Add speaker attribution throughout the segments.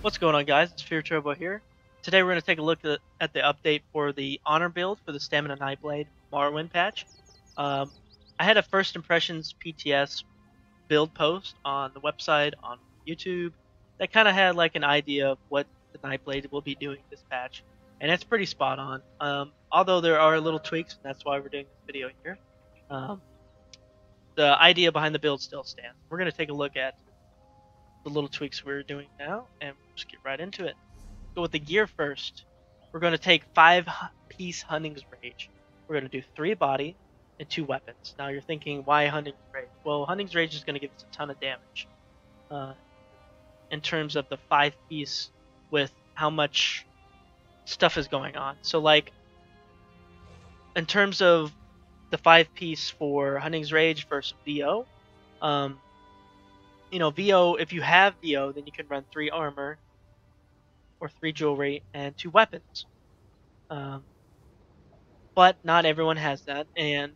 Speaker 1: What's going on, guys? It's Fear Turbo here. Today we're going to take a look at the update for the Honor build for the Stamina NightBlade Morrowind patch. I had a first impressions PTS build post on the website, on YouTube, that kind of had like an idea of what the NightBlade will be doing this patch, and it's pretty spot on. Although there are little tweaks, and that's why we're doing this video here. The idea behind the build still stands. We're going to take a look at the little tweaks we're doing now, and we'll just get right into it. Go with the gear first. We're going to take 5-piece Hunting's Rage. We're going to do 3 body and 2 weapons. Now you're thinking, why Hunting's Rage? Well, Hunting's Rage is going to give us a ton of damage in terms of the 5-piece with how much stuff is going on. So like, in terms of the 5-piece for Hunting's Rage versus VO, VO, if you have VO, then you can run 3 armor or 3 jewelry and 2 weapons. But not everyone has that, and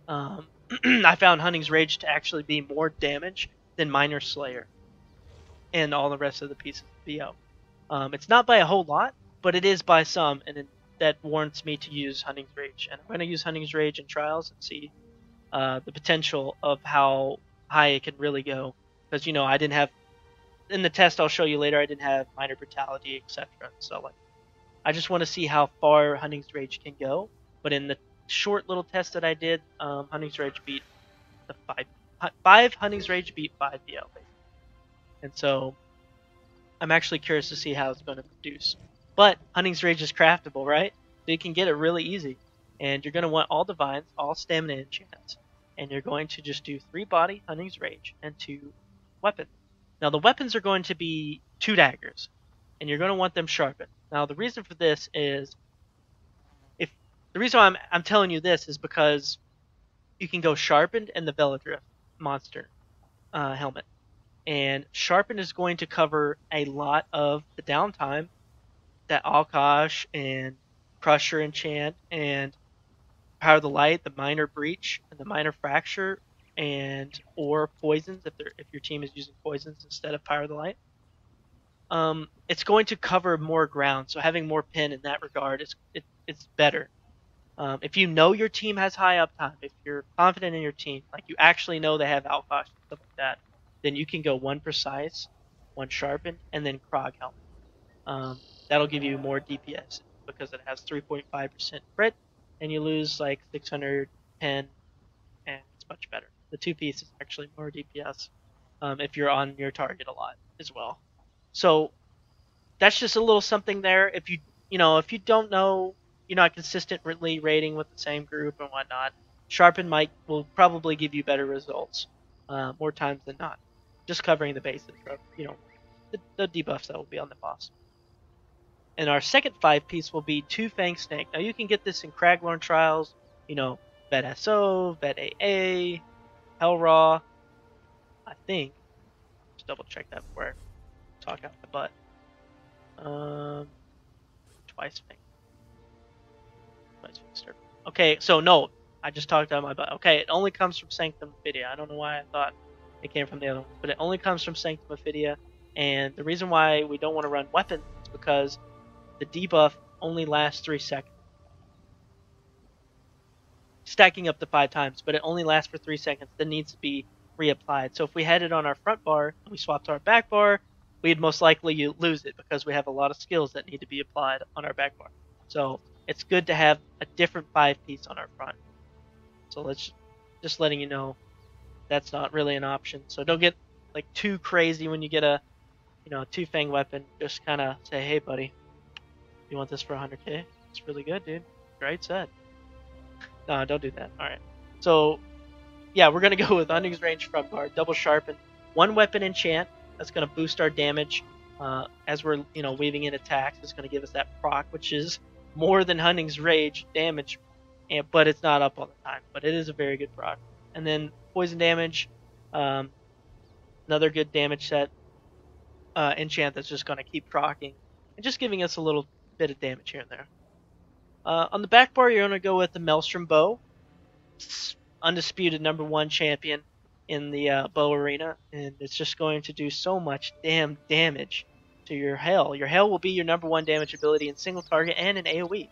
Speaker 1: I found Hunting's Rage to actually be more damage than Minor Slayer and all the rest of the pieces of VO. It's not by a whole lot, but it is by some, and that warrants me to use Hunting's Rage. And I'm going to use Hunting's Rage in Trials and see the potential of how high it can really go. Because, I didn't have, in the test I'll show you later, I didn't have Minor Brutality, etc. So, I just want to see how far Hunting's Rage can go. But in the short little test that I did, Hunting's Rage beat the 5 Hunting's Rage beat 5 VO. And so, I'm actually curious to see how it's going to produce. But Hunting's Rage is craftable, right? So you can get it really easy. And you're going to want all Divines, all Stamina enchants. And you're going to just do 3 body Hunting's Rage and 2 weapons. Now the weapons are going to be 2 daggers, and you're going to want them sharpened. Now the reason for this is, the reason why I'm telling you this is because you can go sharpened and the Veladrift monster helmet, and sharpened is going to cover a lot of the downtime that Alkosh and Crusher enchant and Power of the Light, the Minor Breach and the Minor Fracture, or poisons if your team is using poisons instead of Power of the Light. It's going to cover more ground, so having more pin in that regard it's better. If you know your team has high uptime, if you're confident in your team, like you actually know they have Alkosh and stuff like that, then you can go 1 precise, 1 sharpened, and then Krog helmet. That'll give you more DPS because it has 3.5% crit, and you lose like 600 pen, and it's much better. The 2-piece is actually more DPS if you're on your target a lot as well. So that's just a little something there. If you don't know, you're not consistently raiding with the same group and whatnot, Sharpen will probably give you better results more times than not. Just covering the bases of the debuffs that will be on the boss. And our second 5-piece will be 2 Fang Snake. Now you can get this in Craglorn Trials, Vet SO, Vet AA, Hell Raw, I think. Just double check that before I talk out the butt. Twice Fang. Okay, so no, I just talked out my butt. Okay, it only comes from Sanctum Ophidia. I don't know why I thought it came from the other one, but it only comes from Sanctum Ophidia. And the reason why we don't want to run weapons is because the debuff only lasts 3 seconds. Stacking up to 5 times, but it only lasts for 3 seconds, then needs to be reapplied. So if we had it on our front bar and we swapped to our back bar, we'd most likely lose it because we have a lot of skills that need to be applied on our back bar. So it's good to have a different 5-piece on our front. So let's just letting you know that's not really an option. So don't get like too crazy when you get a 2-fang weapon. Just kind of say, hey buddy, you want this for 100k? It's really good, dude. Great set. No, don't do that. Alright. So, yeah, we're going to go with Hunting's Range front bar, double sharpen, 1 weapon enchant. That's going to boost our damage as we're, weaving in attacks. It's going to give us that proc, which is more than Hunting's Rage damage, but it's not up all the time. But it is a very good proc. And then poison damage, another good damage set enchant that's just going to keep procking and just giving us a little bit of damage here and there. On the back bar, you're going to go with the Maelstrom Bow. It's undisputed #1 champion in the bow arena, and it's just going to do so much damn damage to your Hail. Your Hail will be your #1 damage ability in single target and in AoE.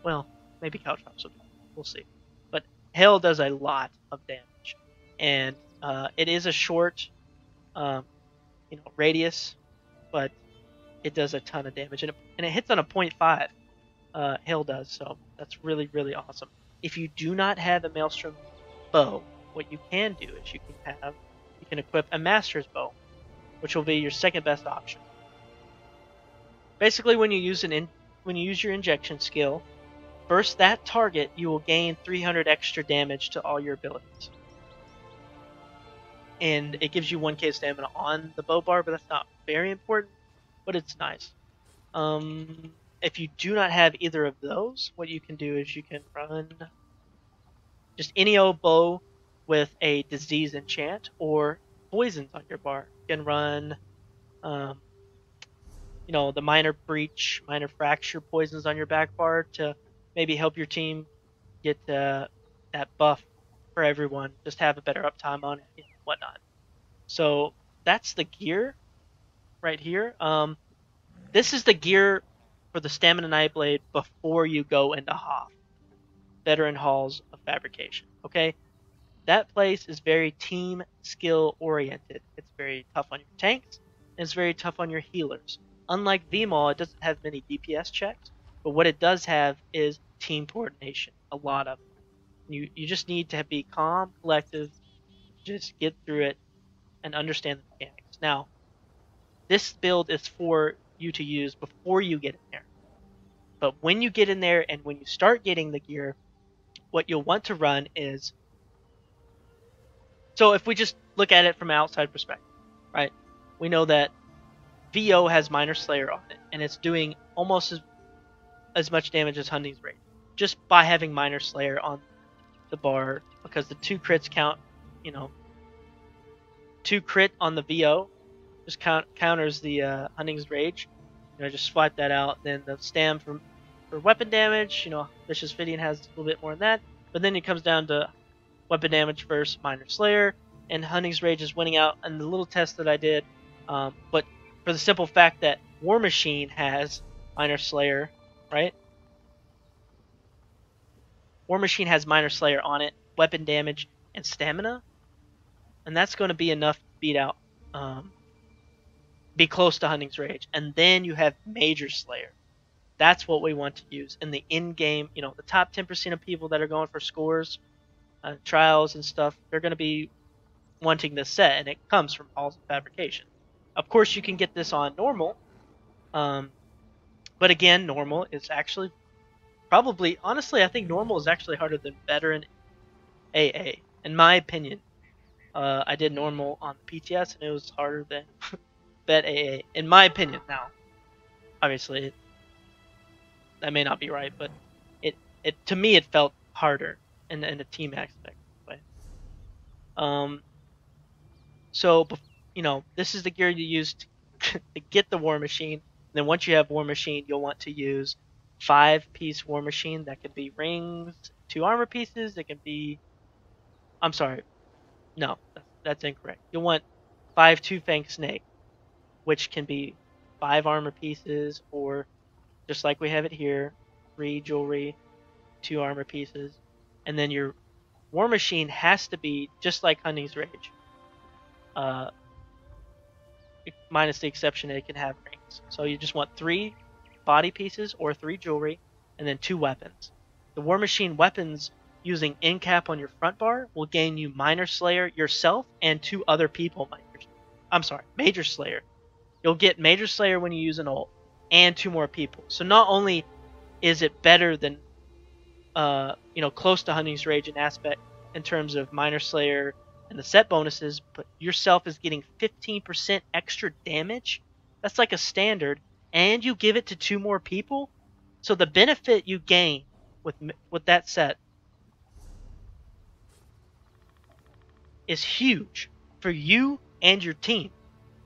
Speaker 1: Well, maybe Caltrops will be. We'll see. But Hail does a lot of damage, and it is a short, radius, but it does a ton of damage, and it hits on a 0.5. Hail does, so that's really, really awesome. If you do not have a Maelstrom bow, what you can do is you can equip a Master's Bow, which will be your second best option. Basically, when you use your injection skill, burst that target, you will gain 300 extra damage to all your abilities. And it gives you 1k stamina on the bow bar, but that's not very important, but it's nice. If you do not have either of those, what you can do is you can run just any old bow with a disease enchant or poisons on your bar. You can run the minor breach, minor fracture poisons on your back bar to maybe help your team get that buff for everyone. Just have a better uptime on it and whatnot. So that's the gear right here. This is the gear for the Stamina NightBlade before you go into Hoth, Veteran Halls of Fabrication. Okay, that place is very team skill oriented. It's very tough on your tanks, and it's very tough on your healers. Unlike VMAL, it doesn't have many DPS checks, but what it does have is team coordination. A lot of it. You just need to be calm, collective, just get through it, and understand the mechanics. Now, this build is for you to use before you get in there. But when you get in there and when you start getting the gear, what you'll want to run is... So if we just look at it from an outside perspective, right? We know that VO has Minor Slayer on it, and it's doing almost as much damage as Hunting's Rage, just by having Minor Slayer on the bar, because the 2 crits count, 2 crit on the VO just counters the Hunting's Rage. Just swipe that out. Then the Stam for weapon damage, Vicious Fidian has a little bit more than that. But then it comes down to weapon damage versus Minor Slayer, and Hunting's Rage is winning out in the little test that I did. But for the simple fact that War Machine has Minor Slayer, right? War Machine has Minor Slayer on it, weapon damage, and stamina. And that's going to be enough to beat out, be close to Hunting's Rage. And then you have Major Slayer. That's what we want to use in the in-game. The top 10% of people that are going for scores, trials and stuff, they're going to be wanting this set, and it comes from Halls of Fabrication. Of course, you can get this on normal, but again, normal is actually probably, honestly, I think normal is actually harder than Veteran AA, in my opinion. I did normal on the PTS, and it was harder than Vet AA, in my opinion. Now, obviously, that may not be right, but it to me it felt harder in a team aspect way. So this is the gear you use to get the War Machine. And then once you have War Machine, you'll want to use 5-piece War Machine. That could be rings, 2 armor pieces. It can be, I'm sorry, no, that's incorrect. You'll want 5 2-Fang Snake, which can be 5 armor pieces, or just like we have it here, 3 jewelry, 2 armor pieces. And then your War Machine has to be just like Hunting's Rage. Minus the exception that it can have rings. So you just want 3 body pieces or 3 jewelry, and then 2 weapons. The War Machine weapons using end cap on your front bar will gain you Minor Slayer yourself and 2 other people. Major Slayer. You'll get Major Slayer when you use an ult, and 2 more people. So not only is it better than close to Hunting's Rage in aspect in terms of Minor Slayer and the set bonuses, but yourself is getting 15% extra damage. That's like a standard, and you give it to 2 more people. So the benefit you gain with that set is huge for you and your team.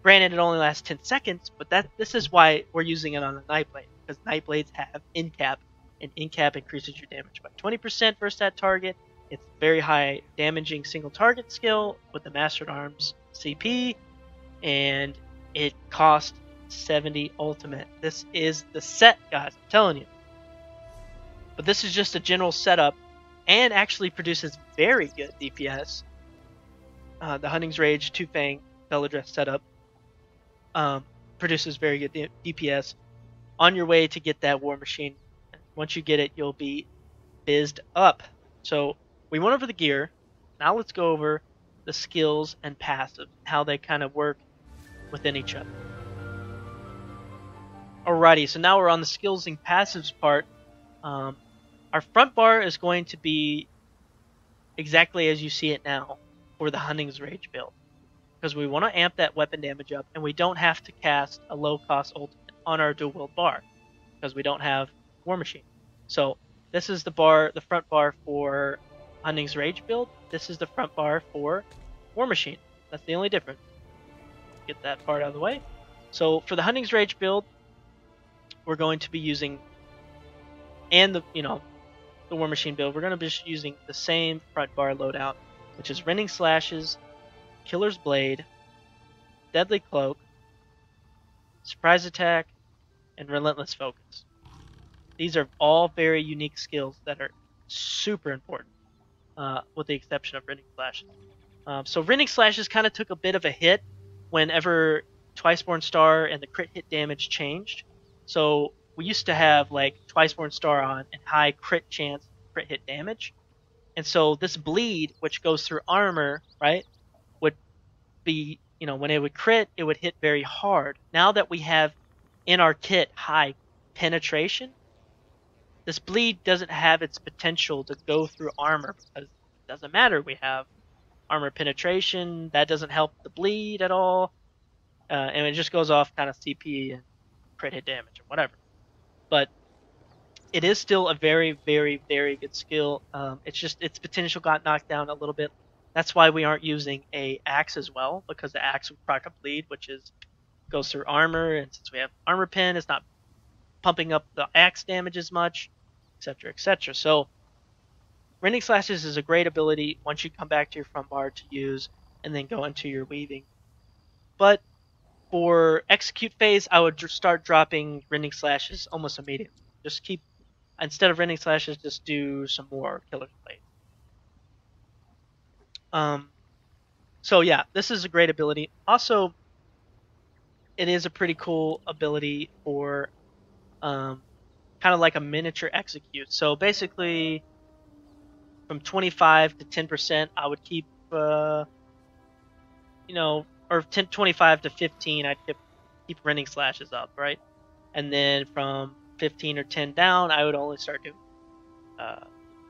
Speaker 1: Granted, it only lasts 10 seconds, but this is why we're using it on a NightBlade, because NightBlades have end cap, and end cap increases your damage by 20% versus that target. It's very high damaging single target skill with the Mastered Arms CP, and it costs 70 ultimate. This is the set, guys. I'm telling you. But this is just a general setup, and actually produces very good DPS. The Hunting's Rage 2-Fang Veladress setup produces very good DPS. On your way to get that War Machine. Once you get it, you'll be bizzed up. So we went over the gear. Now let's go over the skills and passives, how they kind of work within each other. Alrighty, so now we're on the skills and passives part. Our front bar is going to be exactly as you see it now for the Hunting's Rage build, because we want to amp that weapon damage up, and we don't have to cast a low-cost ultimate on our dual wield bar, because we don't have War Machine. So this is the bar, the front bar for Hunting's Rage build. This is the front bar for War Machine. That's the only difference. Get that part out of the way. So for the Hunting's Rage build, we're going to be using, and the War Machine build, we're going to be just using the same front bar loadout, which is Rending Slashes, Killer's Blade, Deadly Cloak, Surprise Attack, and Relentless Focus. These are all very unique skills that are super important, with the exception of Rending Slashes. So Rending Slashes kind of took a bit of a hit whenever Twiceborn Star and the crit hit damage changed. So we used to have like Twiceborn Star on and high crit chance, crit hit damage. And so this bleed, which goes through armor, right, would be, when it would crit, it would hit very hard. Now that we have in our kit high penetration, this bleed doesn't have its potential to go through armor, because it doesn't matter. We have armor penetration. That doesn't help the bleed at all. And it just goes off kind of CP and crit hit damage or whatever. But it is still a very, very, very good skill. It's just its potential got knocked down a little bit. That's why we aren't using a axe as well, because the axe would proc up bleed, which goes through armor, and since we have armor pen, it's not pumping up the axe damage as much, etc., etc. So Rending Slashes is a great ability once you come back to your front bar to use, and then go into your weaving. But for execute phase, I would start dropping Rending Slashes almost immediately. Just keep, instead of Rending Slashes, just do some more Killer's Blade. So yeah, this is a great ability. Also, it is a pretty cool ability for kind of like a miniature execute. So basically, from 25 to 10%, I would keep, or 25 to 15, I'd keep Rending Slashes up, right? And then from 15 or 10 down, I would only start doing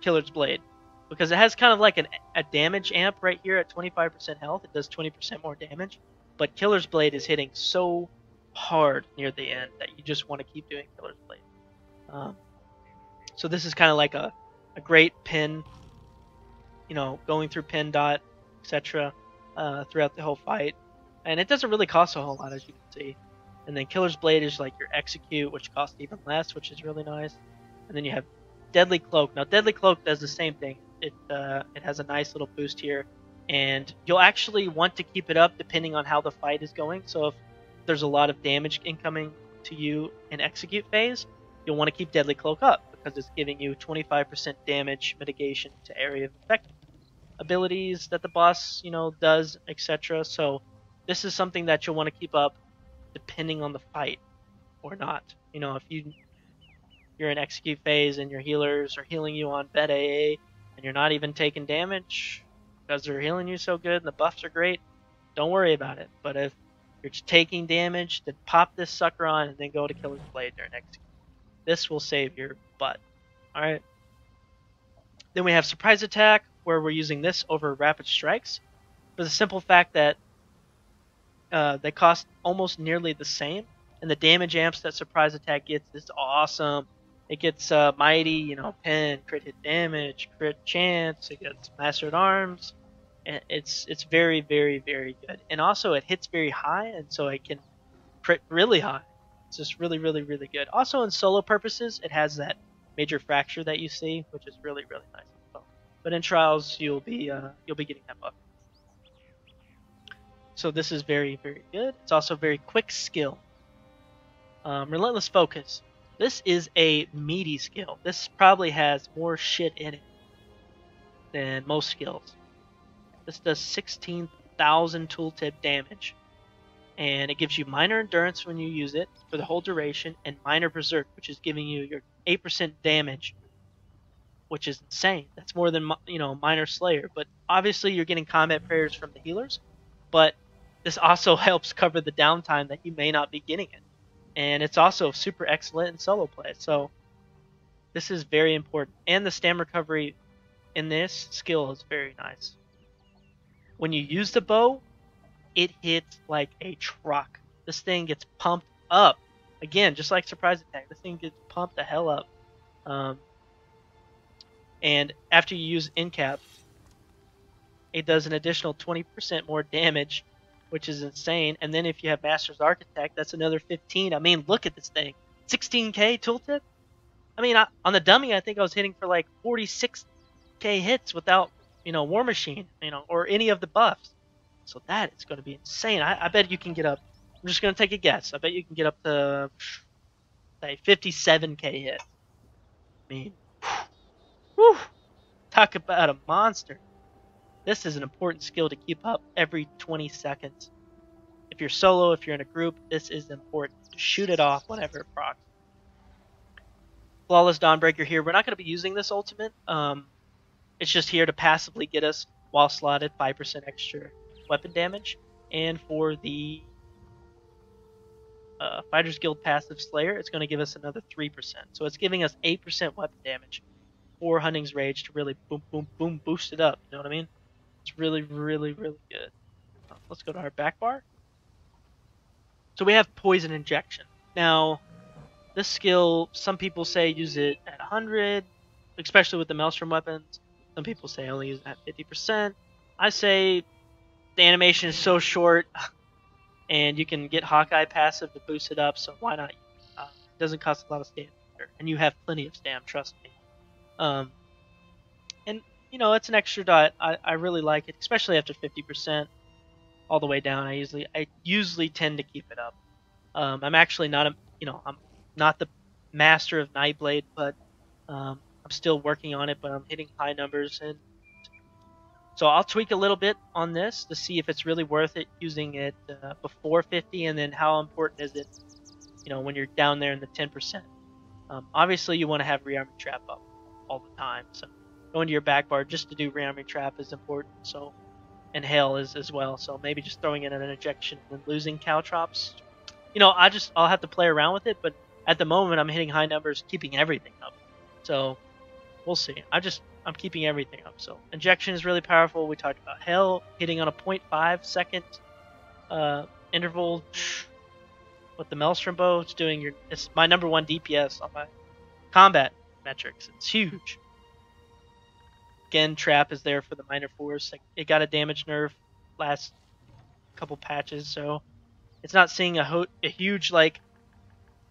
Speaker 1: Killer's Blade, because it has kind of like a damage amp right here at 25% health. It does 20% more damage, but Killer's Blade is hitting so hard near the end that you just want to keep doing Killer's Blade. So this is kind of like a great pin, going through pin dot, etc. Throughout the whole fight, and it doesn't really cost a whole lot, as you can see. And then Killer's Blade is like your execute, which costs even less, which is really nice. And then you have Deadly Cloak. Now Deadly Cloak does the same thing. It has a nice little boost here, and you'll actually want to keep it up depending on how the fight is going. So if there's a lot of damage incoming to you in execute phase, you'll want to keep Deadly Cloak up, because it's giving you 25% damage mitigation to area of effect abilities that the boss, does, etc. So this is something that you'll want to keep up depending on the fight or not. If you're in execute phase and your healers are healing you on bed AA and you're not even taking damage because they're healing you so good and the buffs are great, don't worry about it. But if you're taking damage, then pop this sucker on and then go to Killer's Blade during execute. This will save your butt. Alright. Then we have Surprise Attack, where we're using this over Rapid Strikes, for the simple fact that they cost almost nearly the same, and the damage amps that Surprise Attack gets is awesome. It gets Mighty, Pen, crit hit damage, crit chance, it gets Master at Arms, and it's very, very, very good. And also it hits very high, and so it can crit really high. It's just really, really, really good. Also in solo purposes, it has that Major Fracture that you see, which is really, really nice as well. But in Trials, you'll be getting that buff. So this is very, very good. It's also a very quick skill. Relentless Focus. This is a meaty skill. This probably has more shit in it than most skills. This does 16,000 tooltip damage. And it gives you minor endurance when you use it for the whole duration, and minor berserk, which is giving you your 8% damage, which is insane. That's more than minor slayer. But obviously you're getting combat prayers from the healers, but this also helps cover the downtime that you may not be getting it. And it's also super excellent in solo play. So this is very important. And the stam recovery in this skill is very nice. When you use the bow, it hits like a truck. This thing gets pumped up. Again, just like Surprise Attack, this thing gets pumped the hell up. And after you use Incap, it does an additional 20% more damage, which is insane. And then if you have Master's Architect, that's another 15. I mean, look at this thing. 16k tooltip? I mean, on the dummy, I think I was hitting for like 46k hits without, War Machine, or any of the buffs. So that is going to be insane. I bet you can get up. I'm just going to take a guess. I bet you can get up to, say, 57k hits. I mean, whew, talk about a monster. This is an important skill to keep up every 20 seconds. If you're solo, if you're in a group, this is important. To shoot it off whenever it procs. Flawless Dawnbreaker here. We're not going to be using this ultimate. It's just here to passively get us, while slotted, 5% extra weapon damage, and for the Fighters Guild passive Slayer, it's going to give us another 3%. So it's giving us 8% weapon damage for Hunting's Rage to really boom, boom, boom, boost it up. You know what I mean? It's really, really, really good. Let's go to our back bar. So we have Poison Injection. Now, this skill, some people say use it at 100, especially with the Maelstrom weapons. Some people say only use it at 50%. I say the animation is so short, and you can get Hawkeye passive to boost it up, so why not? It doesn't cost a lot of stam, and you have plenty of stam, trust me. And, it's an extra dot. I really like it, especially after 50%, all the way down. I usually tend to keep it up. I'm actually not I'm not the master of NightBlade, but I'm still working on it, but I'm hitting high numbers, and so I'll tweak a little bit on this to see if it's really worth it using it before 50, and then how important is it, when you're down there in the 10%. Obviously, you want to have rearming trap up all the time, so going to your back bar just to do rearming trap is important. So, and hail is as well. So maybe just throwing in an injection and losing caltrops. I'll have to play around with it, but at the moment I'm hitting high numbers, keeping everything up. So we'll see. I'm keeping everything up. So injection is really powerful. We talked about hail hitting on a 0.5 second interval with the Maelstrom bow. It's my number 1 DPS on my combat metrics. It's huge. Again, trap is there for the minor force. It got a damage nerf last couple patches, so it's not seeing a huge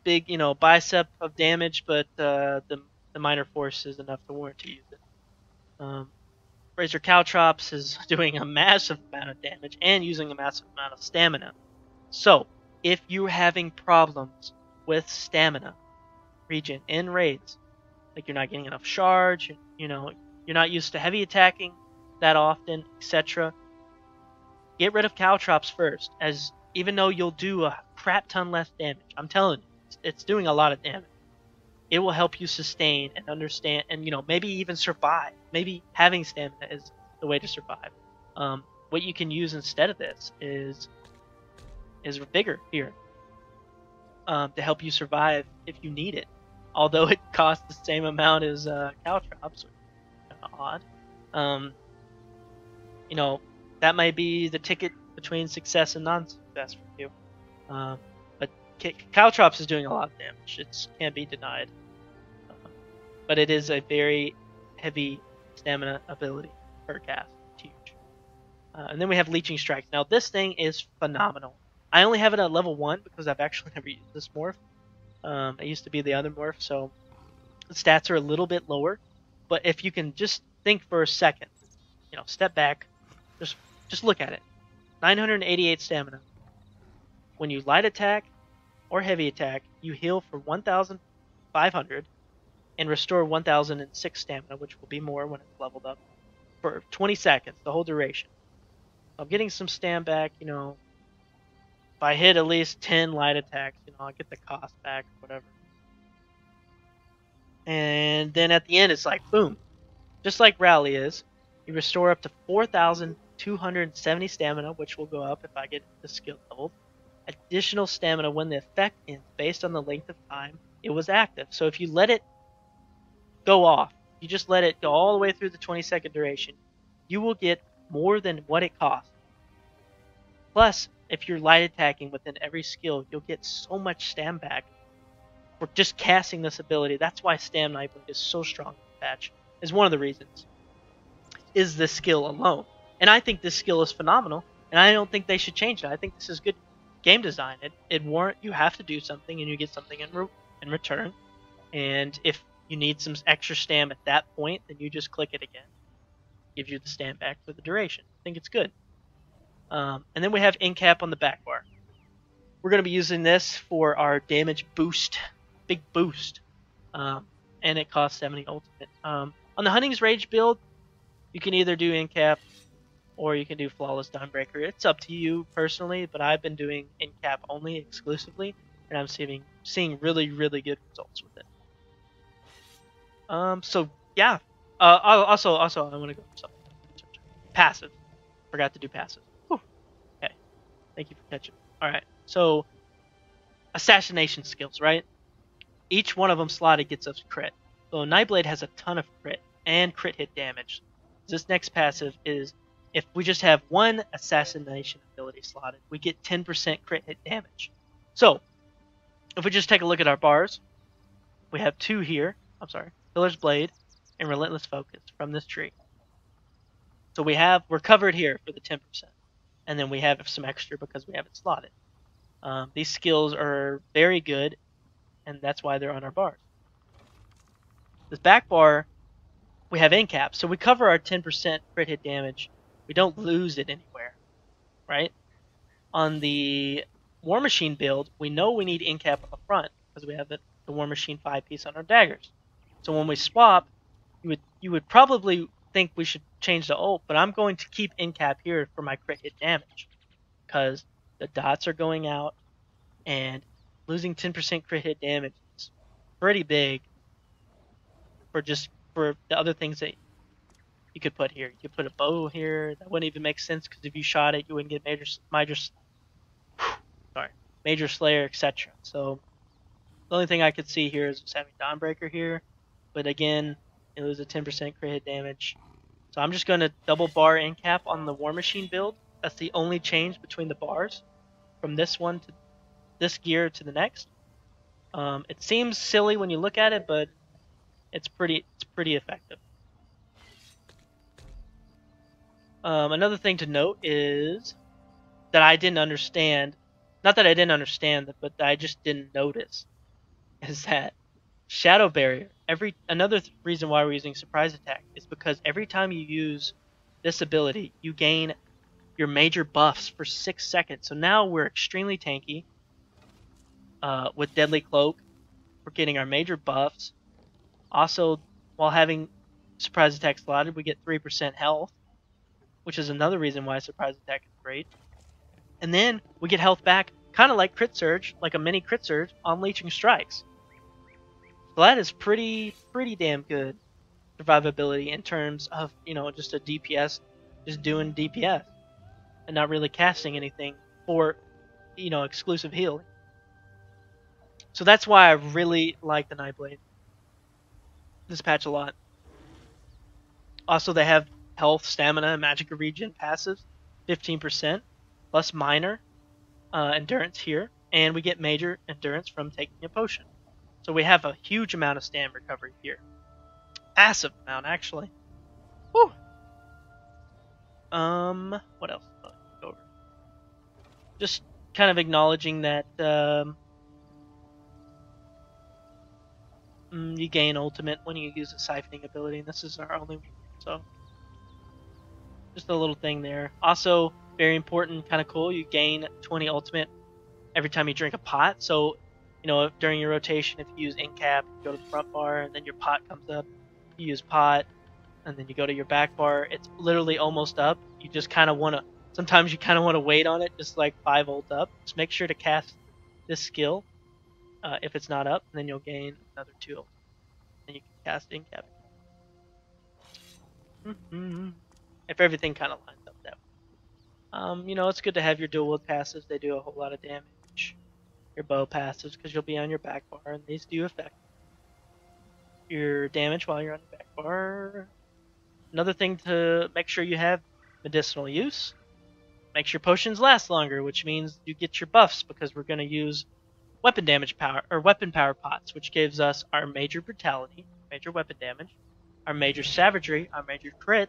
Speaker 1: big bicep of damage, but the minor force is enough to warrant to use it. Razor Caltrops is doing a massive amount of damage and using a massive amount of stamina. So, if you're having problems with stamina, Regen, in raids, like you're not getting enough shards, you're not used to heavy attacking that often, etc., get rid of Caltrops first, as even though you'll do a crap ton less damage, I'm telling you, it's doing a lot of damage. It will help you sustain and understand, and maybe even survive. Maybe having stamina is the way to survive. What you can use instead of this is Vigor here to help you survive if you need it. Although it costs the same amount as Caltrops, kind of odd. That might be the ticket between success and non-success for you. But Caltrops is doing a lot of damage. It can't be denied. But it is a very heavy stamina ability per cast. It's huge. And then we have Leeching Strike. Now this thing is phenomenal. I only have it at level 1 because I've actually never used this morph. It used to be the other morph, so the stats are a little bit lower. But if you can just think for a second, step back, just look at it. 988 stamina. When you light attack, or heavy attack, you heal for 1,500 and restore 1,006 stamina, which will be more when it's leveled up, for 20 seconds, the whole duration. I'm getting some stam back, you know. If I hit at least 10 light attacks, you know, I'll get the cost back, whatever. And then at the end, it's like, boom. Just like Rally is, you restore up to 4,270 stamina, which will go up if I get the skill leveled. Additional stamina when the effect ends based on the length of time it was active. So if you let it go off, you just let it go all the way through the 20-second duration, you will get more than what it costs. Plus, if you're light attacking within every skill, you'll get so much stam back for just casting this ability. That's why Stam NightBlade is so strong in the patch. Is one of the reasons. Is this skill alone. And I think this skill is phenomenal, and I don't think they should change it. I think this is good game design. You have to do something, and you get something in return. And if you need some extra stam at that point, then you just click it again. Gives you the stam back for the duration. I think it's good. And then we have in cap on the back bar. We're going to be using this for our damage boost, big boost, and it costs 70 ultimate. On the Hunting's Rage build, you can either do in cap or you can do Flawless Dawnbreaker. It's up to you personally, but I've been doing in cap only exclusively, and I'm seeing really, really good results with it. So yeah. Also, I want to go for something. Passive. Forgot to do passive. Whew. Okay. Thank you for catching. All right. So, assassination skills, right? Each one of them slotted gets us crit. So NightBlade has a ton of crit and crit hit damage. This next passive is if we just have one assassination ability slotted, we get 10% crit hit damage. So, if we just take a look at our bars, we have two here. I'm sorry, Pillar's Blade and Relentless Focus from this tree. So we're covered here for the 10%, and then we have some extra because we have it slotted. These skills are very good, and that's why they're on our bars. This back bar, we have in cap, so we cover our 10% crit hit damage. We don't lose it anywhere, right? On the War Machine build, we know we need in cap on the front because we have the War Machine 5-piece on our daggers. So when we swap, you would probably think we should change the ult, but I'm going to keep in cap here for my crit hit damage because the dots are going out, and losing 10% crit hit damage is pretty big for the other things that you could put here. You could put a bow here. That wouldn't even make sense because if you shot it, you wouldn't get Major Slayer, etc. So the only thing I could see here is just having Dawnbreaker here, but again, it loses a 10% crit hit damage. So I'm just going to double bar in cap on the War Machine build. That's the only change between the bars from this one to this gear to the next. It seems silly when you look at it, but it's pretty effective. Another thing to note is that I didn't understand, not that I didn't understand, but that I just didn't notice, is that Shadow Barrier, another reason why we're using Surprise Attack is because every time you use this ability, you gain your major buffs for 6 seconds. So now we're extremely tanky. With Deadly Cloak, we're getting our major buffs. Also, while having Surprise Attack slotted, we get 3% health, which is another reason why Surprise Attack is great. And then we get health back, kind of like Crit Surge, like a mini Crit Surge on Leeching Strikes. So that is pretty damn good survivability in terms of, just a DPS, just doing DPS and not really casting anything for, exclusive healing. So that's why I really like the NightBlade, this patch, a lot. Also, they have health, stamina, and magic regen passives, 15%, plus minor endurance here, and we get major endurance from taking a potion. So we have a huge amount of stam recovery here. Massive amount, actually. Whew. What else? Go over. Just kind of acknowledging that you gain ultimate when you use a siphoning ability, and this is our only one. So just a little thing there. Also, very important, kind of cool, you gain 20 ultimate every time you drink a pot. So, you know, during your rotation, if you use in cap, you go to the front bar, and then your pot comes up. You use pot, and then you go to your back bar. It's literally almost up. You just kind of want to. Sometimes you kind of want to wait on it, just like 5 ult up. Just make sure to cast this skill if it's not up, and then you'll gain another 2 ult. And you can cast in cap. If everything kind of lines up that way. You know, it's good to have your dual wield passives. They do a whole lot of damage. Your bow passives, because you'll be on your back bar, and these do affect your damage while you're on your back bar. Another thing to make sure you have medicinal use. Makes your potions last longer, which means you get your buffs, because we're going to use weapon damage power or weapon power pots, which gives us our major brutality, major weapon damage, our major savagery, our major crit,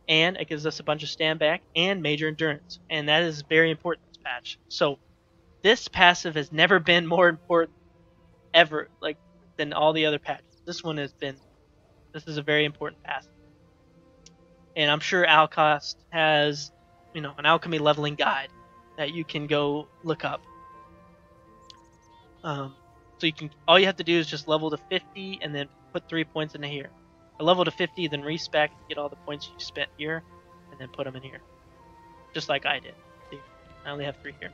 Speaker 1: and it gives us a bunch of stand back and major endurance, and that is very important in this patch. So this passive has never been more important ever, like, than all the other patches. This one has been. This is a very important passive, and I'm sure Alcost has, you know, an alchemy leveling guide that you can go look up. So you can. All you have to do is just level to 50 and then put 3 points into here. A level to 50, then respec, get all the points you spent here, and then put them in here, just like I did. See, I only have 3 here.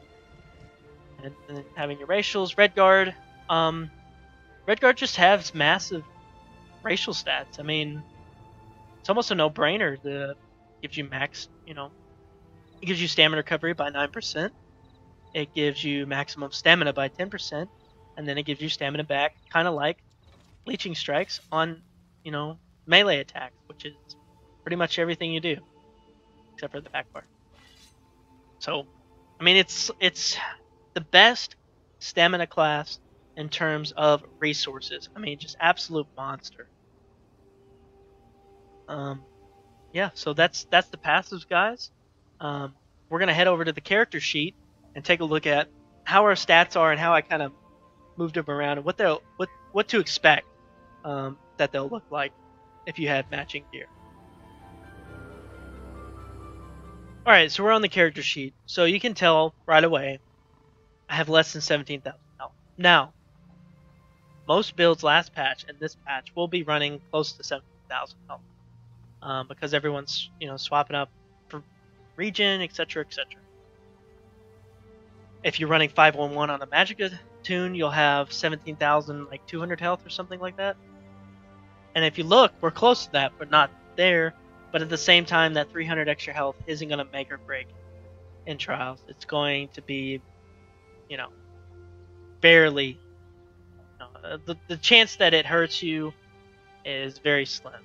Speaker 1: And then having your racials, Redguard. Redguard just has massive racial stats. I mean, it's almost a no-brainer. It gives you max, you know, it gives you stamina recovery by 9%. It gives you maximum stamina by 10%, and then it gives you stamina back, kind of like leeching strikes on, you know, melee attacks, which is pretty much everything you do, except for the back bar. So, I mean, it's the best stamina class in terms of resources. I mean, just absolute monster. Yeah, so that's the passives, guys. We're gonna head over to the character sheet and take a look at how our stats are and how I kind of moved them around and what to expect that they'll look like if you had matching gear. All right, so we're on the character sheet, so you can tell right away I have less than 17,000 health. Now, most builds last patch and this patch will be running close to 17,000 health because everyone's, you know, swapping up for Regen, etc., etc. If you're running 511 on the Magicka tune, you'll have 17,200 health or something like that. And if you look, we're close to that, but not there. But at the same time, that 300 extra health isn't going to make or break in Trials. It's going to be, you know, barely. The chance that it hurts you is very slim.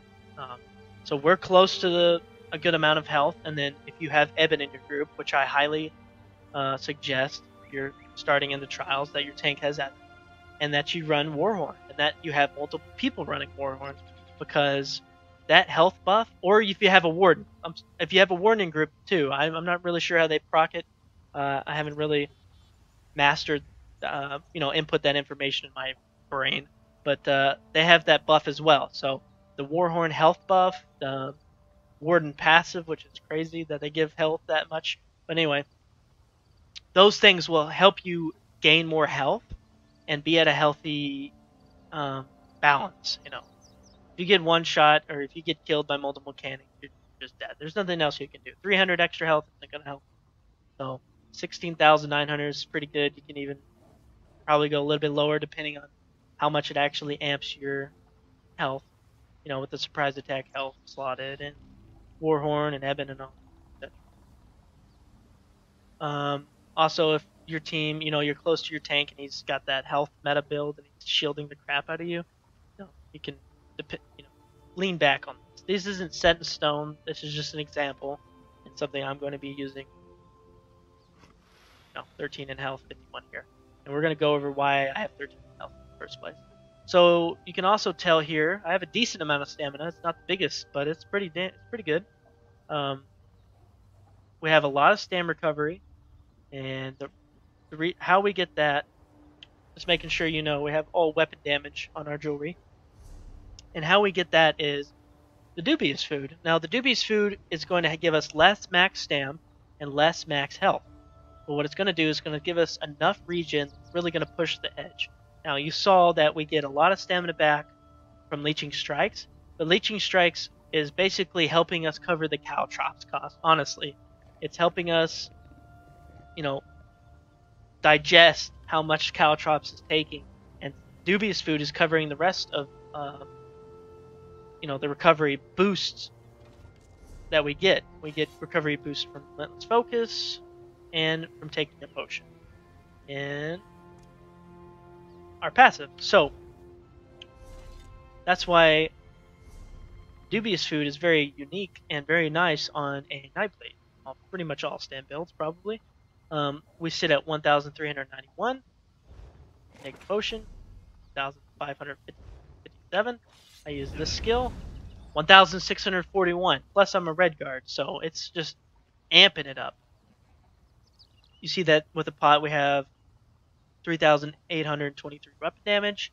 Speaker 1: So we're close to a good amount of health. And then if you have Eben in your group, which I highly suggest if you're starting in the Trials, that your tank has that, and that you run Warhorn, and that you have multiple people running Warhorn, because that health buff, or if you have a Warden, if you have a Warden in group too, I'm not really sure how they proc it. I haven't really mastered, you know, input that information in my brain, but they have that buff as well. So the Warhorn health buff, the Warden passive, which is crazy that they give health that much, but anyway, those things will help you gain more health and be at a healthy balance. You know, if you get one shot or if you get killed by multiple cannons, you're just dead. There's nothing else you can do. 300 extra health isn't gonna help. So 16,900 is pretty good. You can even probably go a little bit lower depending on how much it actually amps your health. You know, with the surprise attack health slotted and Warhorn and Eben and all that. Also, if your team, you know, you're close to your tank and he's got that health meta build and he's shielding the crap out of you, you can, you know, lean back on this. This isn't set in stone. This is just an example and something I'm going to be using. 13 in health, 51 here, and we're going to go over why I have 13 in health in the first place. So you can also tell here I have a decent amount of stamina. It's not the biggest, but it's pretty good. We have a lot of stam recovery, and how we get that, just making sure you know, we have all weapon damage on our jewelry, and how we get that is the dubious food. Now the dubious food is going to give us less max stam and less max health. But what it's going to do is going to give us enough regen, really going to push the edge. Now, you saw that we get a lot of stamina back from Leeching Strikes. But Leeching Strikes is basically helping us cover the Caltrops cost, honestly. It's helping us, digest how much Caltrops is taking. And Dubious Food is covering the rest of, the recovery boosts that we get. We get recovery boosts from Relentless Focus and from taking a potion in our passive. So that's why Dubious Food is very unique and very nice on a Nightblade. Pretty much all stand builds, probably. We sit at 1,391. Take a potion, 1,557. I use this skill, 1,641. Plus, I'm a red guard, so it's just amping it up. You see that with the pot, we have 3,823 weapon damage.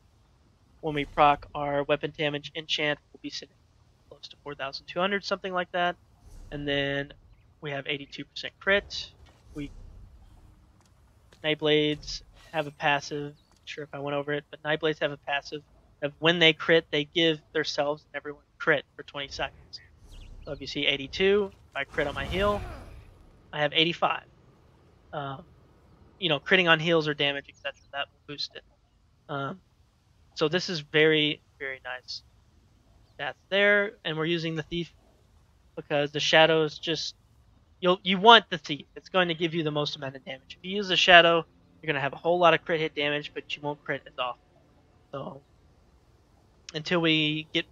Speaker 1: When we proc our weapon damage enchant, we'll be sitting close to 4,200, something like that. And then we have 82% crit. Nightblades have a passive. Not sure if I went over it, but Nightblades have a passive of when they crit, they give themselves and everyone crit for 20 seconds. So if you see 82, if I crit on my heal, I have 85. Critting on heals or damage, etc. That will boost it. So this is very, very nice. That's there, and we're using the Thief because the Shadow's just... You want the Thief. It's going to give you the most amount of damage. If you use the Shadow, you're going to have a whole lot of crit hit damage, but you won't crit as often. So until we get,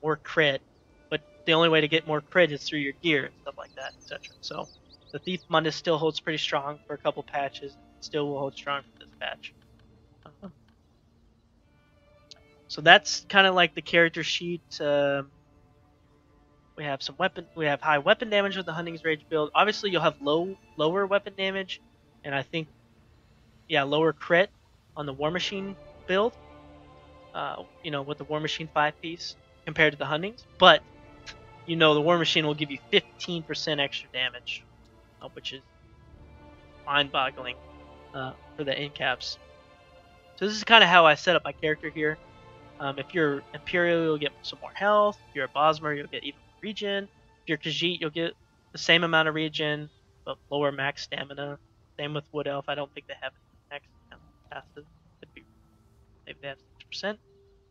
Speaker 1: more crit, but the only way to get more crit is through your gear and stuff like that, etc. So the Thief Mundus still holds pretty strong for a couple patches. Still will hold strong for this patch. So that's kind of like the character sheet. We have some weapon. We have high weapon damage with the Hunting's Rage build. Obviously, you'll have lower weapon damage, and I think, lower crit on the War Machine build. With the War Machine 5-piece compared to the Huntings, but the War Machine will give you 15% extra damage, which is mind-boggling for the end caps. So this is kind of how I set up my character here. If you're Imperial, you'll get some more health. If you're a Bosmer, you'll get even more regen. If you're Khajiit, you'll get the same amount of regen, but lower max stamina. Same with Wood Elf. I don't think they have max stamina passive. Maybe they have 6%.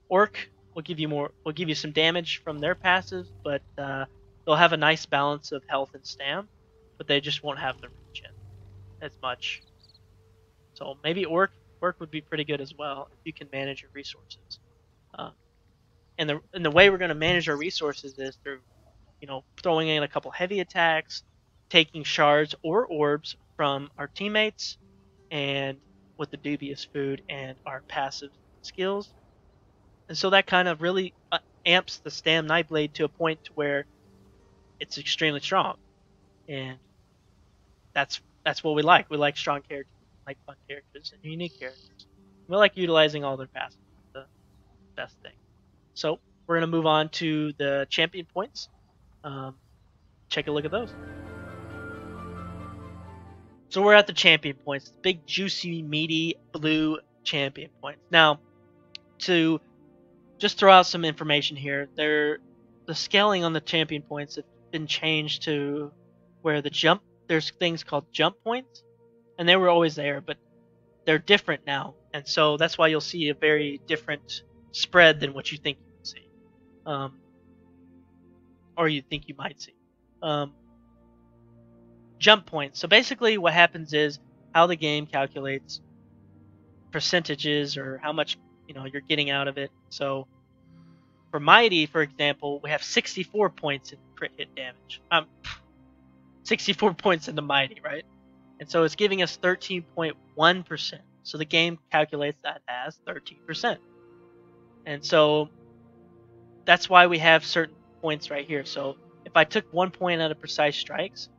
Speaker 1: Orc will give you more. Will give you some damage from their passive, but they'll have a nice balance of health and stam, but they just won't have the regen as much. So maybe Orc would be pretty good as well if you can manage your resources. And the way we're going to manage our resources is through, throwing in a couple heavy attacks, taking shards or orbs from our teammates, and with the Dubious Food and our passive skills. And so that kind of really amps the Stam Nightblade to a point to where it's extremely strong. And that's what we like. We like strong characters, like fun characters, and unique characters. We like utilizing all their passive. The best thing. So we're going to move on to the champion points. Take a look at those. So we're at the champion points. Big, juicy, meaty, blue champion points. Now, to just throw out some information here, the scaling on the champion points have been changed to where there's things called jump points, and they were always there, but they're different now, and so that's why you'll see a very different spread than what you think you can see, or you think you might see. Jump points. So basically what happens is how the game calculates percentages or how much you're getting out of it. So for Mighty, for example, we have 64 points in crit hit damage. 64 points in the Mighty, right? And so it's giving us 13.1%. So the game calculates that as 13%. And so that's why we have certain points right here. So if I took 1 point out of Precise Strikes,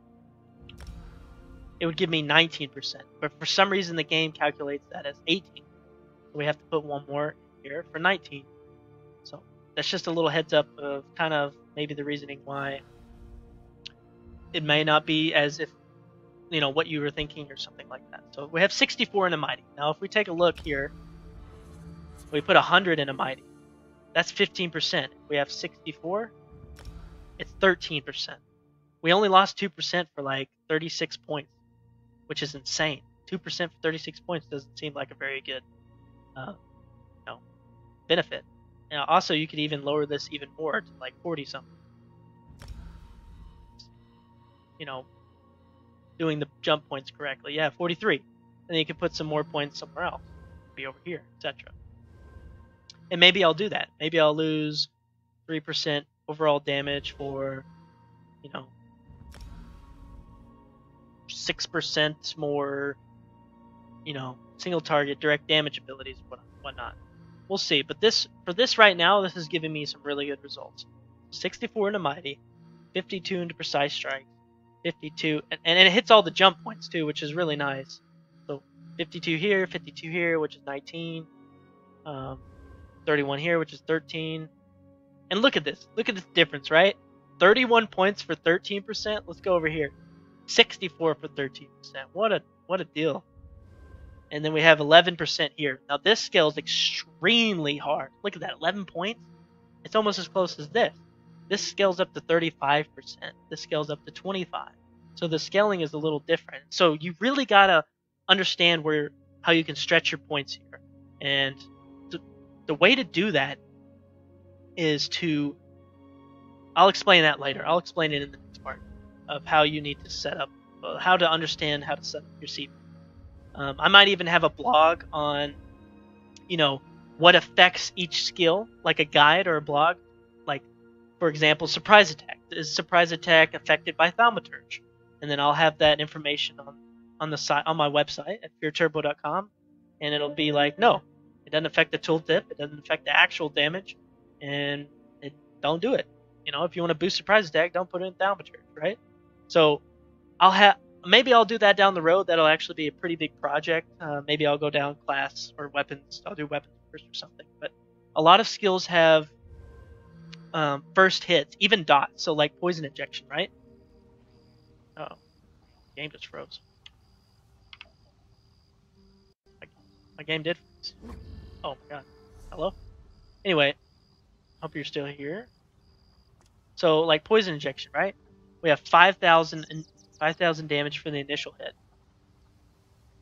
Speaker 1: it would give me 19%. But for some reason, the game calculates that as 18. So we have to put one more here for 19. So that's just a little heads up of kind of maybe the reasoning why it may not be as if you know, what you were thinking or something like that. So we have 64 in a mighty. Now if we take a look here, we put 100 in a mighty. That's 15%. If we have 64, it's 13%. We only lost 2% for like 36 points, which is insane. 2% for 36 points doesn't seem like a very good you know, benefit. Now, also, you could even lower this even more to like 40 something. You know, doing the jump points correctly. Yeah, 43. And then you can put some more points somewhere else. Be over here, etc. And maybe I'll do that. Maybe I'll lose 3% overall damage for, you know, 6% more, you know, single target direct damage abilities, whatnot. We'll see. But for this right now, this is giving me some really good results. 64 into mighty, 52 into precise strike, 52, and it hits all the jump points too, which is really nice. So 52 here, which is 19. 31 here, which is 13. And look at this. Look at this difference, right? 31 points for 13%. Let's go over here. 64 for 13%. What a deal. And then we have 11% here. Now this scales extremely hard. Look at that, 11 points. It's almost as close as this. This scales up to 35%. This scales up to 25. So the scaling is a little different. So you really gotta understand how you can stretch your points here. And the way to do that is to, I'll explain that later. I'll explain it in the next part of how you need to set up, how to understand how to set up your CV. I might even have a blog on, you know, what affects each skill, like a guide or a blog. Like, for example, surprise attack. Is surprise attack affected by thaumaturge? And then I'll have that information on the site, on my website at fearturbo.com, and it'll be like, no, it doesn't affect the tooltip, it doesn't affect the actual damage, and don't do it. You know, if you want to boost surprise attack, don't put it in thaumaturge, right? So maybe I'll do that down the road. That'll actually be a pretty big project. Maybe I'll go down class or weapons. I'll do weapons first or something. But a lot of skills have first hits, even dots. So like poison injection, right? Oh, game just froze. My game did freeze. Oh my god. Hello? Anyway, hope you're still here. So like poison injection, right? We have 5,000 damage for the initial hit. And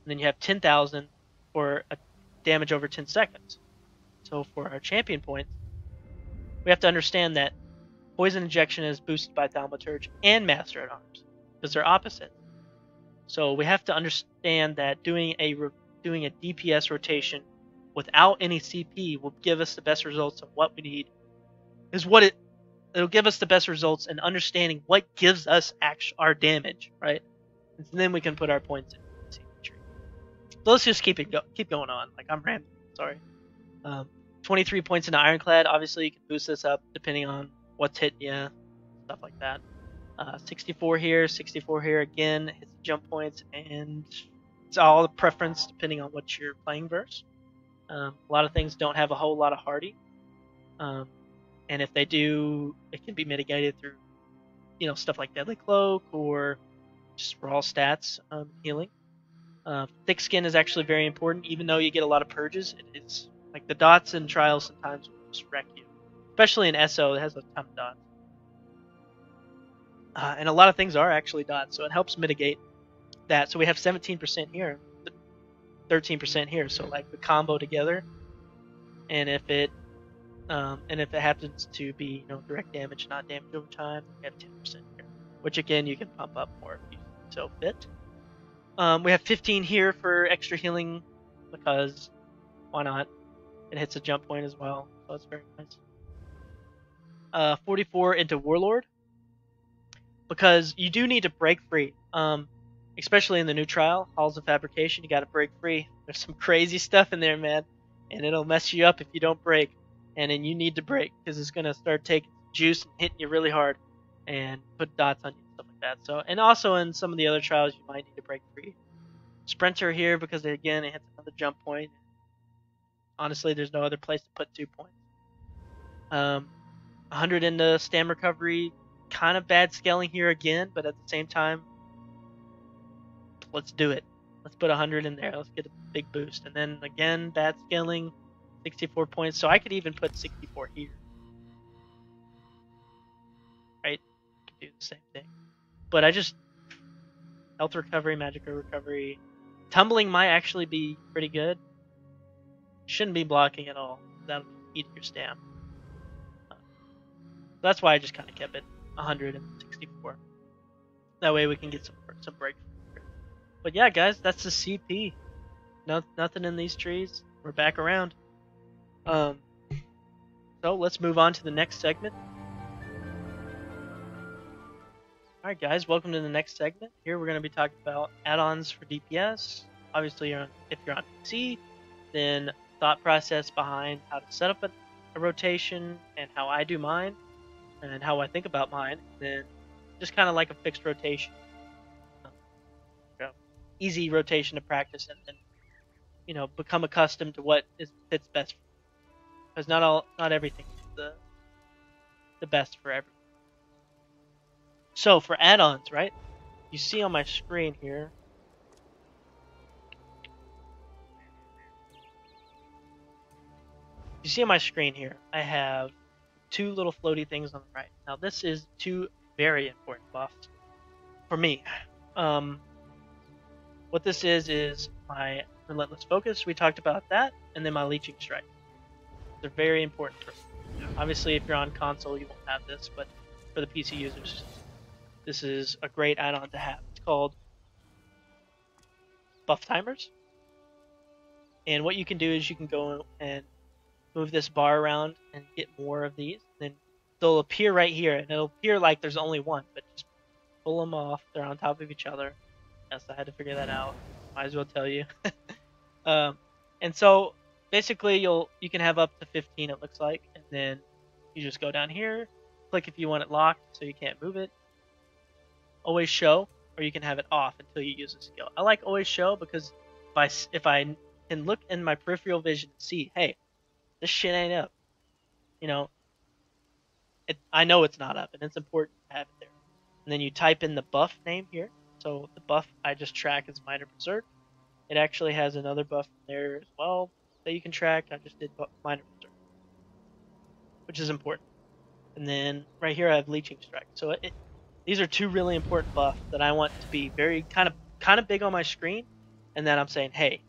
Speaker 1: then you have 10,000 for a damage over 10 seconds. So for our champion points, we have to understand that poison injection is boosted by thaumaturge and master at arms because they're opposite. So we have to understand that doing a DPS rotation without any CP will give us the best results of what we need. It'll give us the best results in understanding what gives us our damage, right? And then we can put our points in the CP tree. So let's just keep going on. Like I'm rambling. Sorry. 23 points into Ironclad. Obviously, you can boost this up depending on what's hitting you, stuff like that. 64 here, 64 here again. Hits the jump points, and it's all the preference depending on what you're playing versus. A lot of things don't have a whole lot of hardy. And if they do, it can be mitigated through, you know, stuff like Deadly Cloak or just raw stats, healing. Thick skin is actually very important, even though you get a lot of purges. It's like the dots in trials sometimes will just wreck you, especially in SO. It has a ton of dots, and a lot of things are actually dots, so it helps mitigate that. So we have 17% here, 13% here. So like the combo together, and if it happens to be, you know, direct damage, not damage over time, we have 10% here, which again you can pump up more if you so fit. We have 15 here for extra healing because why not? It hits a jump point as well, so that's very nice. 44 into Warlord because you do need to break free, especially in the new trial, Halls of Fabrication. You got to break free. There's some crazy stuff in there, man, and it'll mess you up if you don't break. And then you need to break because it's gonna start taking juice and hitting you really hard, and put dots on you and stuff like that. So, and also in some of the other trials, you might need to break free. Sprinter here because again it hits another jump point. Honestly, there's no other place to put 2 points. 100 into stam recovery, kind of bad scaling here again, but at the same time, let's do it. Let's put 100 in there. Let's get a big boost. And then again, bad scaling, 64 points. So I could even put 64 here. Right? Do the same thing. But I just health recovery, magic recovery. Tumbling might actually be pretty good. Shouldn't be blocking at all. That'll eat your stam. That's why I just kind of kept it 164. That way we can get some breakthrough. But yeah, guys, that's the CP. Nothing in these trees. We're back around. So let's move on to the next segment. Alright guys, welcome to the next segment. Here we're going to be talking about add-ons for DPS. Obviously, if you're on PC, then thought process behind how to set up a rotation and how I do mine and how I think about mine. Then just kind of like a fixed rotation. Easy rotation to practice and then, become accustomed to what fits best for you. Because not everything is the best for everyone. So for add-ons, right? You see on my screen here. You see on my screen here, I have two little floaty things on the right. Now this is two very important buffs for me. What this is my Relentless Focus. We talked about that, and then my Leeching Strike. They're very important for me. Obviously, if you're on console, you won't have this, but for the PC users, this is a great add-on to have. It's called Buff Timers. And what you can do is you can go and move this bar around and get more of these. Then they'll appear right here, and it'll appear like there's only one, but just pull them off. They're on top of each other. Yes, I had to figure that out. Might as well tell you. And so basically you can have up to 15, it looks like, and then you just go down here, click if you want it locked so you can't move it. Always show, or you can have it off until you use a skill. I like always show because if I can look in my peripheral vision and see, hey, this shit ain't up. I know it's not up, and it's important to have it there. And then you type in the buff name here. So the buff I just track is Minor Berserk. It actually has another buff there as well that you can track. I just did Minor Berserk, which is important. And then right here I have Leeching Strike. So these are two really important buffs that I want to be very kind of big on my screen, and then I'm saying, hey,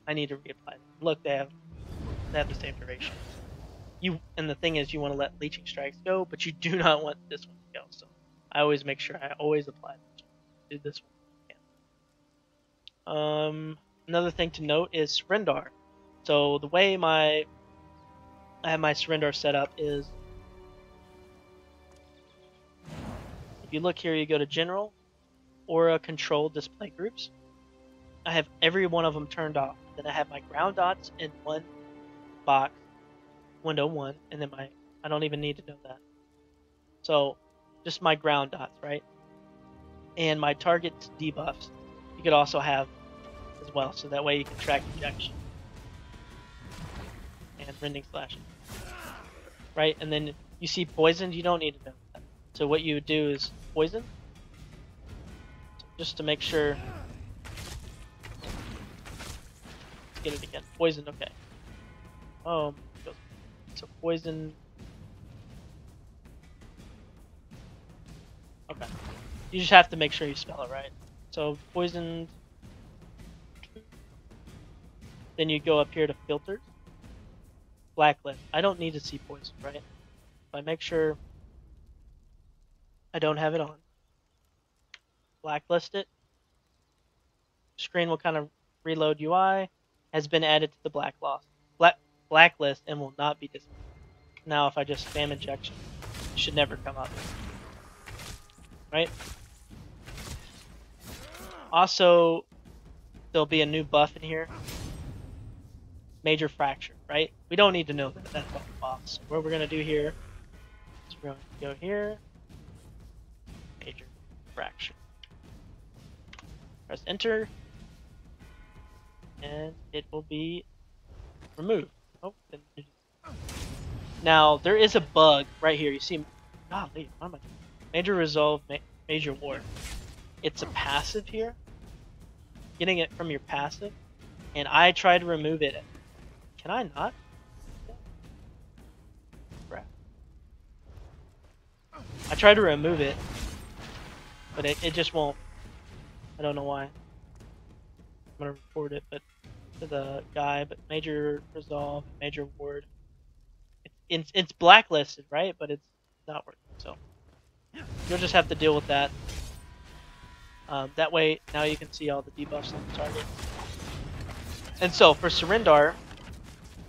Speaker 1: I need to reapply them. Look, they have the same duration. And the thing is, you want to let Leeching Strikes go, but you do not want this one to go. So I always make sure I always apply this one. Do this one. Another thing to note is Surrender. So the way I have my Surrender set up is, if you look here, you go to General, Aura, Control, Display Groups. I have every one of them turned off. Then I have my ground dots in one box, window 1, and then I don't even need to know that. So just my ground dots, right? And my target debuffs you could also have as well, so that way you can track rejection and rending slashing, right? And then you see poisoned, you don't need to know that. So what you would do is poison, just to make sure. Let's get it again. Poison, okay. So poison. Okay. You just have to make sure you spell it right. So poisoned. Then you go up here to filters. Blacklist. I don't need to see poison, right? If I make sure I don't have it on, blacklist it. Screen will kind of reload UI. Has been added to the blacklist and will not be displayed. Now if I just spam injection, it should never come up. Right? Also, there'll be a new buff in here. Major Fracture, right? We don't need to know that. That's off. So what we're going to do here is we're going to go here. Major Fracture. Press enter. And it will be removed. Oh, now there is a bug right here. You see, golly, what am I doing? Major Resolve, Major War. It's a passive here, getting it from your passive, and I try to remove it. Can I not? Crap. I try to remove it, but it just won't. I don't know why. I'm gonna report it, but to the guy. But major resolve, major ward. It's blacklisted, right? But it's not working. So you'll just have to deal with that. That way, now you can see all the debuffs on the target. And so for Surrendar,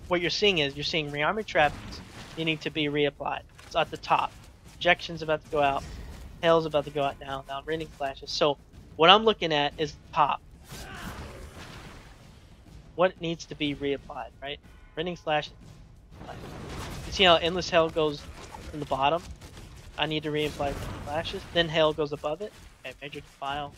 Speaker 1: what you're seeing is rearming traps needing to be reapplied. It's at the top. Injection's about to go out. Hail's about to go out now. Now Rending Flashes. So what I'm looking at is the top. What needs to be reapplied, right? Rending Slash. You see how Endless Hail goes from the bottom? I need to reapply Rending Flashes. Then Hail goes above it. Okay, Major Defile.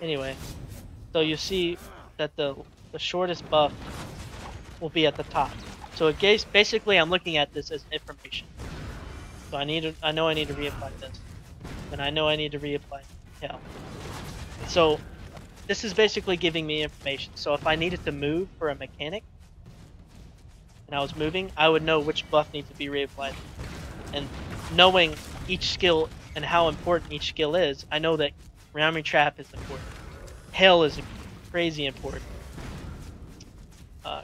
Speaker 1: Anyway, so you see that the shortest buff will be at the top. So basically I'm looking at this as information. So I know I need to reapply this. And I know I need to reapply Hail. So this is basically giving me information. So if I needed to move for a mechanic and I was moving, I would know which buff needs to be reapplied. And knowing each skill and how important each skill is, I know that Rearming Trap is important. Hail is crazy important.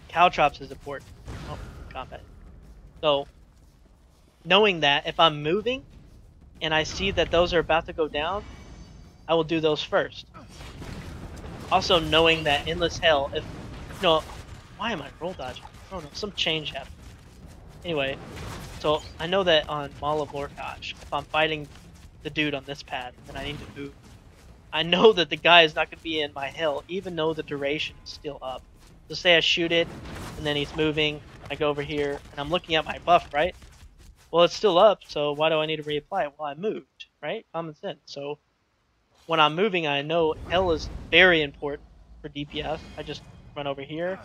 Speaker 1: Caltrops is important. Oh, combat. So, knowing that, if I'm moving and I see that those are about to go down, I will do those first. Also, knowing that Endless Hail, why am I roll dodging? I don't know, some change happened. Anyway, so I know that on Maul of Lorcash, if I'm fighting the dude on this pad, then I need to move. I know that the guy is not going to be in my hill, even though the duration is still up. So say I shoot it, and then he's moving, I go over here, and I'm looking at my buff, right? Well, it's still up, so why do I need to reapply it? Well, I moved, right? Common sense. So when I'm moving, I know hill is very important for DPS. I just run over here,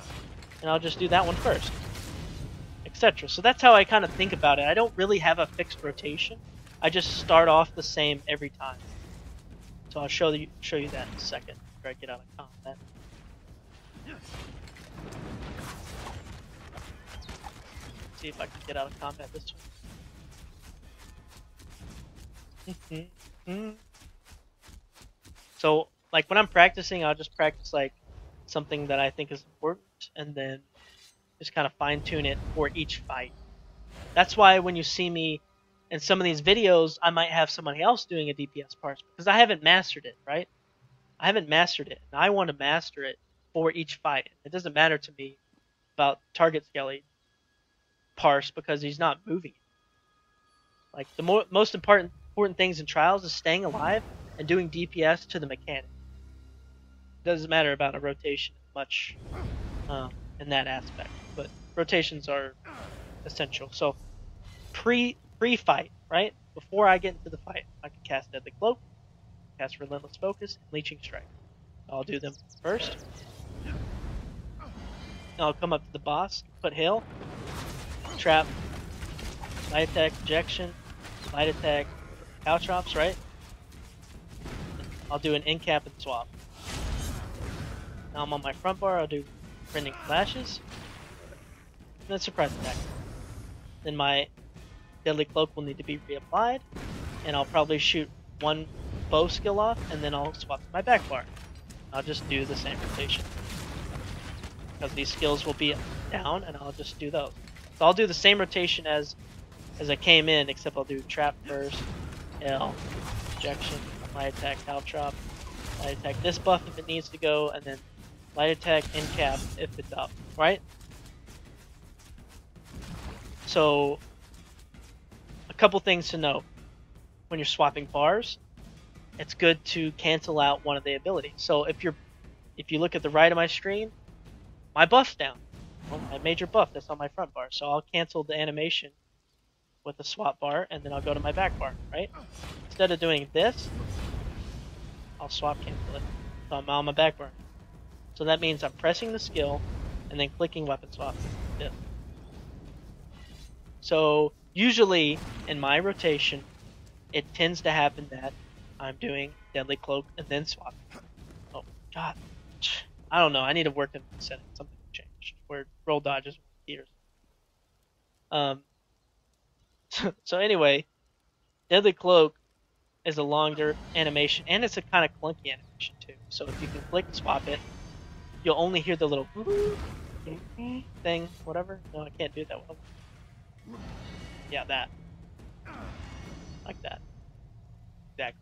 Speaker 1: and I'll just do that one first, etc. So that's how I kind of think about it. I don't really have a fixed rotation. I just start off the same every time. So I'll show you that in a second after I get out of combat. See if I can get out of combat this one. So like when I'm practicing, I'll just practice like something that I think is important and then just kind of fine tune it for each fight. That's why when you see me in some of these videos, I might have somebody else doing a DPS parse because I haven't mastered it, right? I haven't mastered it, and I want to master it for each fight. It doesn't matter to me about target skelly parse because he's not moving. Like the most important things in trials is staying alive and doing DPS to the mechanic. It doesn't matter about a rotation much in that aspect, but rotations are essential. So pre-fight, right? Before I get into the fight, I can cast Deadly Cloak, cast Relentless Focus, and Leeching Strike. I'll do them first. I'll come up to the boss, put Hail, Trap, Light Attack, Injection, Light Attack, Caltrops, right? I'll do an Incap and Swap. Now I'm on my front bar, I'll do Rending Flashes, and then Surprise Attack. Then my Deadly Cloak will need to be reapplied, and I'll probably shoot one bow skill off, and then I'll swap to my back bar. I'll just do the same rotation. Because these skills will be down, and I'll just do those. So I'll do the same rotation as I came in, except I'll do Trap first, L, Injection, Light Attack, Caltrop, Light Attack this buff if it needs to go, and then Light Attack, Incap if it's up, right? So a couple things to know when you're swapping bars. It's good to cancel out one of the abilities. So if you look at the right of my screen, my buff's down. Well, my major buff that's on my front bar. So I'll cancel the animation with the swap bar, and then I'll go to my back bar, right? Instead of doing this, I'll swap cancel it. So I'm on my back burner. So that means I'm pressing the skill and then clicking weapon swap. Yeah. So usually in my rotation, it tends to happen that I'm doing Deadly Cloak and then swap. Oh god. I don't know. I need to work in the settings. Something changed where roll dodges here. So anyway, Deadly Cloak is a longer animation, and it's a kind of clunky animation too. So if you can click swap it, you'll only hear the little thing, whatever. No, I can't do that well. Yeah, that. Like that. Exactly.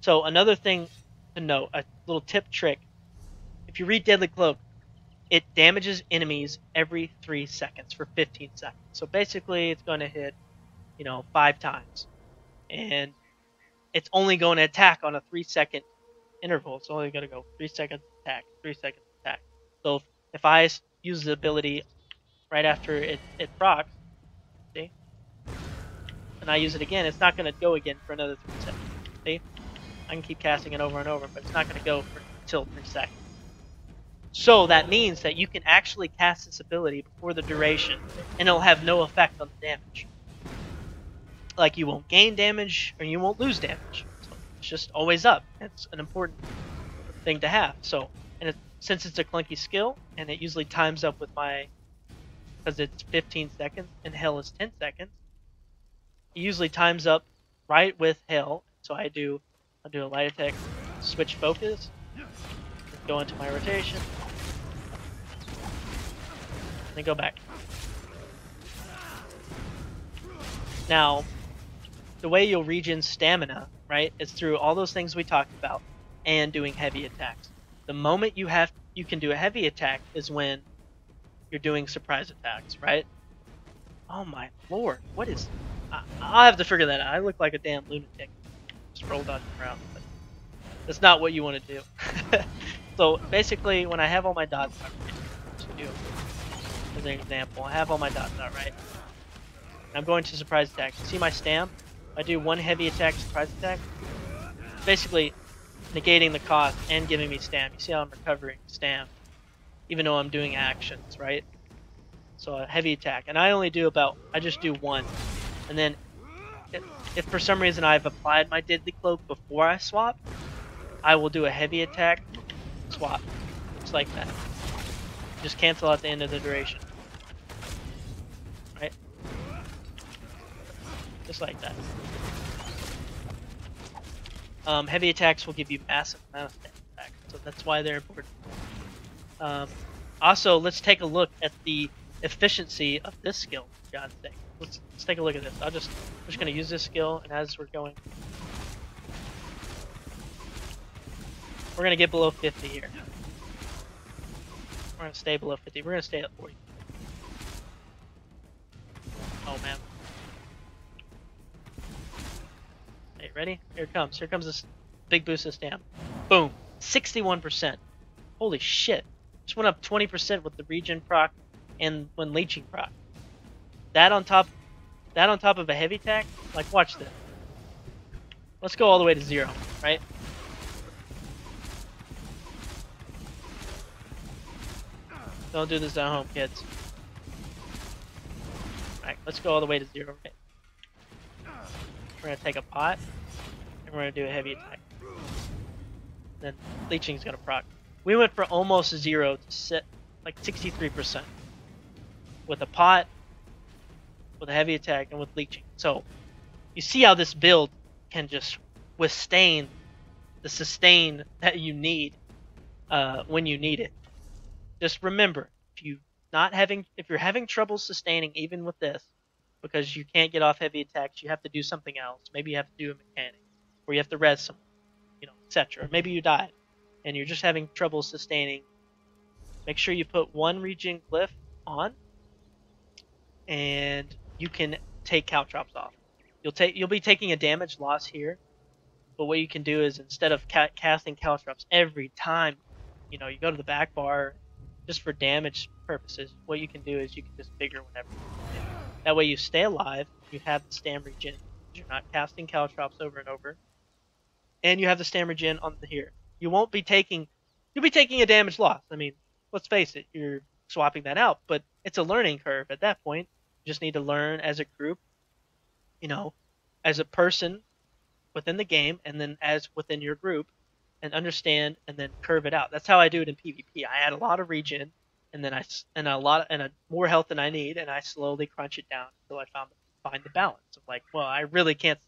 Speaker 1: So another thing to note, a little tip trick. If you read Deadly Cloak, it damages enemies every 3 seconds for 15 seconds. So basically, it's going to hit, 5 times. And it's only going to attack on a 3-second interval. It's only going to go 3 seconds attack, 3 seconds attack. So if I use the ability right after it procs, see, and I use it again, it's not going to go again for another 3 seconds. See, I can keep casting it over and over, but it's not going to go until 3 seconds. So that means that you can actually cast this ability before the duration, and it'll have no effect on the damage. Like, you won't gain damage, or you won't lose damage. So it's just always up. It's an important thing to have. So, and since it's a clunky skill, and it usually times up with because it's 15 seconds, and Hell is 10 seconds, it usually times up right with Hell. So I'll do a light attack, switch focus, go into my rotation, and then go back. Now, the way you'll regen stamina, right, is through all those things we talked about and doing heavy attacks. The moment you can do a heavy attack is when you're doing surprise attacks, right? Oh my lord, what is... I'll have to figure that out. I look like a damn lunatic. Just roll dodging around, but that's not what you want to do. So basically, when I have all my dots out, as an example, I have all my dots out, right? I'm going to surprise attack. See my stam? I do one heavy attack, surprise attack. Basically, negating the cost and giving me stam. You see how I'm recovering stam, even though I'm doing actions, right? So a heavy attack, and I just do one, and then if for some reason I've applied my Deadly Cloak before I swap, I will do a heavy attack, swap, just like that. Just cancel out the end of the duration, right? Just like that. Heavy attacks will give you massive amount of stamina back, so that's why they're important. Also, let's take a look at the efficiency of this skill, for God's sake. Let's take a look at this. I'm just going to use this skill, and as we're going, we're going to get below 50 here. We're going to stay below 50. We're going to stay at 40. Oh, man. Hey, ready? Here it comes. Here comes this big boost of stamina. Boom. 61%. Holy shit. Just went up 20% with the regen proc and when leeching proc. That on top of a heavy attack? Like, watch this. Let's go all the way to 0, right? Don't do this at home, kids. Alright, let's go all the way to 0, right? We're going to take a pot, and we're going to do a heavy attack. Then leeching's going to proc. We went for almost 0 to sit like 63%. With a pot, with a heavy attack, and with leeching. So, you see how this build can just withstand the sustain that you need when you need it. Just remember, if you're having trouble sustaining even with this, because you can't get off heavy attacks, you have to do something else. Maybe you have to do a mechanic, or you have to res someone, etc. Maybe you died, and you're just having trouble sustaining. Make sure you put one regen glyph on, and you can take caltrops off. You'll be taking a damage loss here, but what you can do is instead of casting caltrops every time, you go to the back bar, just for damage purposes, what you can do is you can just figure whenever. That way you stay alive, you have the stam regen. You're not casting caltrops over and over. and you have the stamina regen on the here. You'll be taking a damage loss. I mean, let's face it, you're swapping that out, but it's a learning curve at that point. You just need to learn as a group, as a person within the game, and then as within your group, and understand, and then curve it out. That's how I do it in PvP. I add a lot of regen, and then more health than I need, and I slowly crunch it down until I find the balance of like, well, I really can't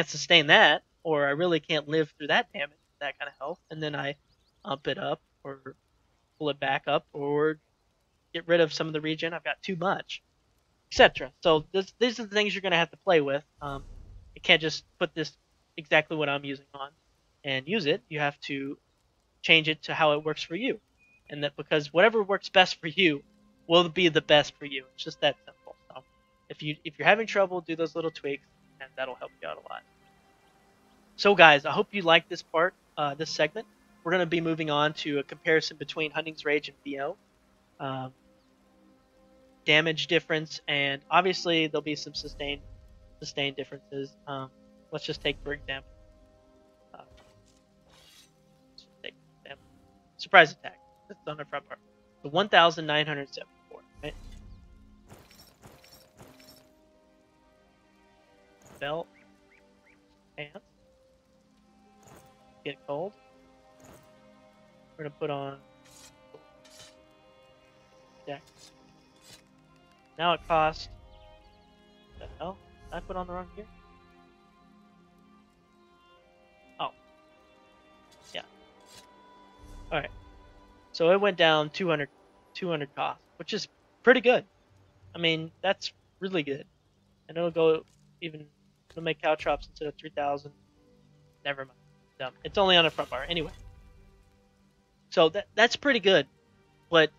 Speaker 1: sustain that, or I really can't live through that damage, that kind of health, and then I ump it up or pull it back up or get rid of some of the regen. I've got too much, etc. So these are the things you're going to have to play with. You can't just put this exactly what I'm using on and use it. You have to change it to how it works for you, and that because whatever works best for you will be the best for you. It's just that simple. So if you're having trouble, do those little tweaks, and that'll help you out a lot. So guys, I hope you liked this part, this segment. We're going to be moving on to a comparison between Hunting's Rage and VO. Damage difference, and obviously there'll be some sustained differences. Let's just take for example, surprise attack. That's on the front part. The 1,974, right? Belt, pants, get cold. We're gonna put on deck. Now it costs. What the hell? Did I put on the wrong gear? Oh. Yeah. Alright. So it went down 200 cost, which is pretty good. I mean, that's really good. And it'll make caltrops instead of 3,000. Never mind. Dumb. It's only on the front bar. Anyway. So that's pretty good. But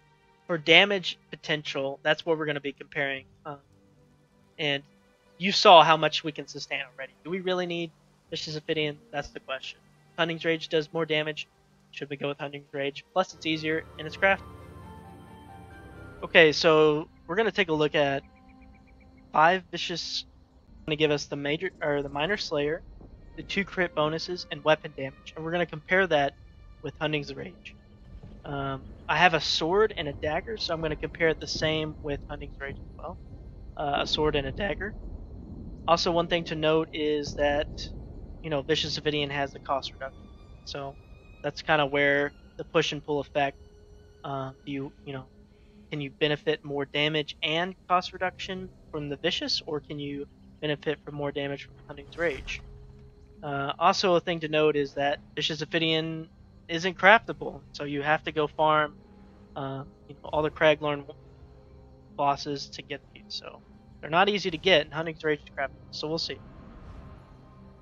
Speaker 1: for damage potential, that's what we're going to be comparing. And you saw how much we can sustain already. Do we really need Vicious Ophidian? That's the question. Hunting's Rage does more damage. Should we go with Hunting's Rage? Plus it's easier and it's crafted. Okay, so we're going to take a look at 5 Vicious. Going to give us the Minor Slayer, the 2 crit bonuses, and weapon damage. And we're going to compare that with Hunting's Rage. I have a sword and a dagger, so I'm going to compare it the same with Hunting's Rage as well. A sword and a dagger. Also, one thing to note is that, Vicious Ophidian has a cost reduction. So that's kind of where the push and pull effect. Can you benefit more damage and cost reduction from the Vicious, or can you benefit from more damage from Hunting's Rage? Also, a thing to note is that Vicious Ophidian isn't craftable, so you have to go farm all the Craglorn bosses to get these. So they're not easy to get, and Hunting's Rage is craftable, so we'll see.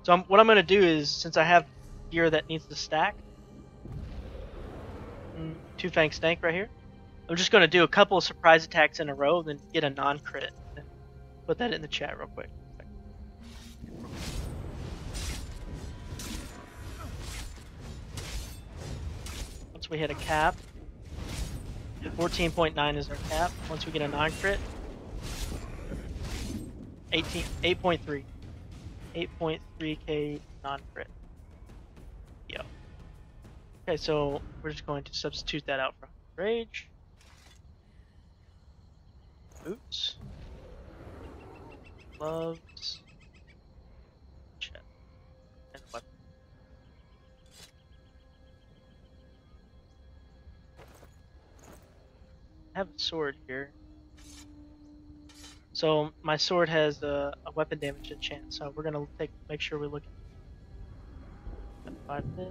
Speaker 1: So what I'm going to do is, since I have gear that needs to stack, 2 Fang Stank right here, I'm just going to do a couple of surprise attacks in a row, then get a non-crit. Put that in the chat real quick. Once we hit a cap, 14.9 is our cap. Once we get a non-crit, 8.3. 8.3k non-crit. Yo. Okay, so we're just going to substitute that out for Rage. Boots. Gloves. Chest. And weapon. I have a sword here. So my sword has a weapon damage enchant, so we're gonna make sure we look at 5 this.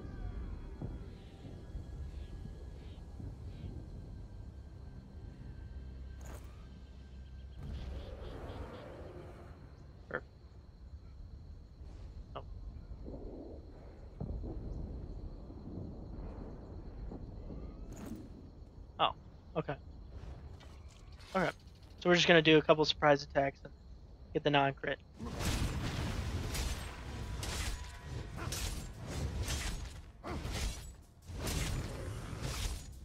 Speaker 1: Perfect. Oh. Oh, okay. Alright. So we're just going to do a couple surprise attacks and get the non-crit.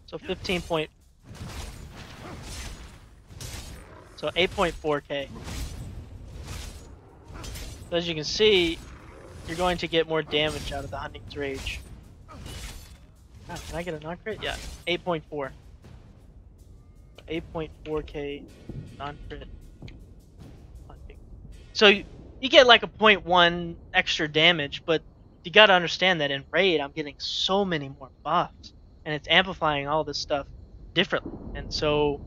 Speaker 1: So 8.4k. So as you can see, you're going to get more damage out of the Hunting's Rage. God, can I get a non-crit? Yeah, 8.4. 8.4k non-crit hunting. So you get like a 0.1 extra damage, but you gotta understand that in Raid I'm getting so many more buffs, and it's amplifying all this stuff differently. And so,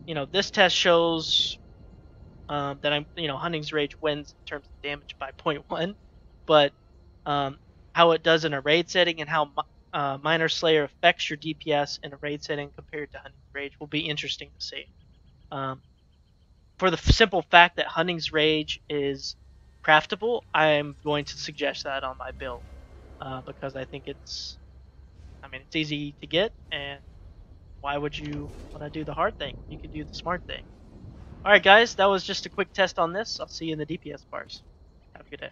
Speaker 1: you know, this test shows that I'm, you know, Hunting's Rage wins in terms of damage by 0.1, but how it does in a raid setting and how Minor Slayer affects your DPS in a raid setting compared to Hunting's Rage will be interesting to see. For the simple fact that Hunting's Rage is craftable, I'm going to suggest that on my build because I think it's easy to get, and why would you want to do the hard thing? You could do the smart thing. Alright guys, that was just a quick test on this. I'll see you in the DPS bars. Have a good day.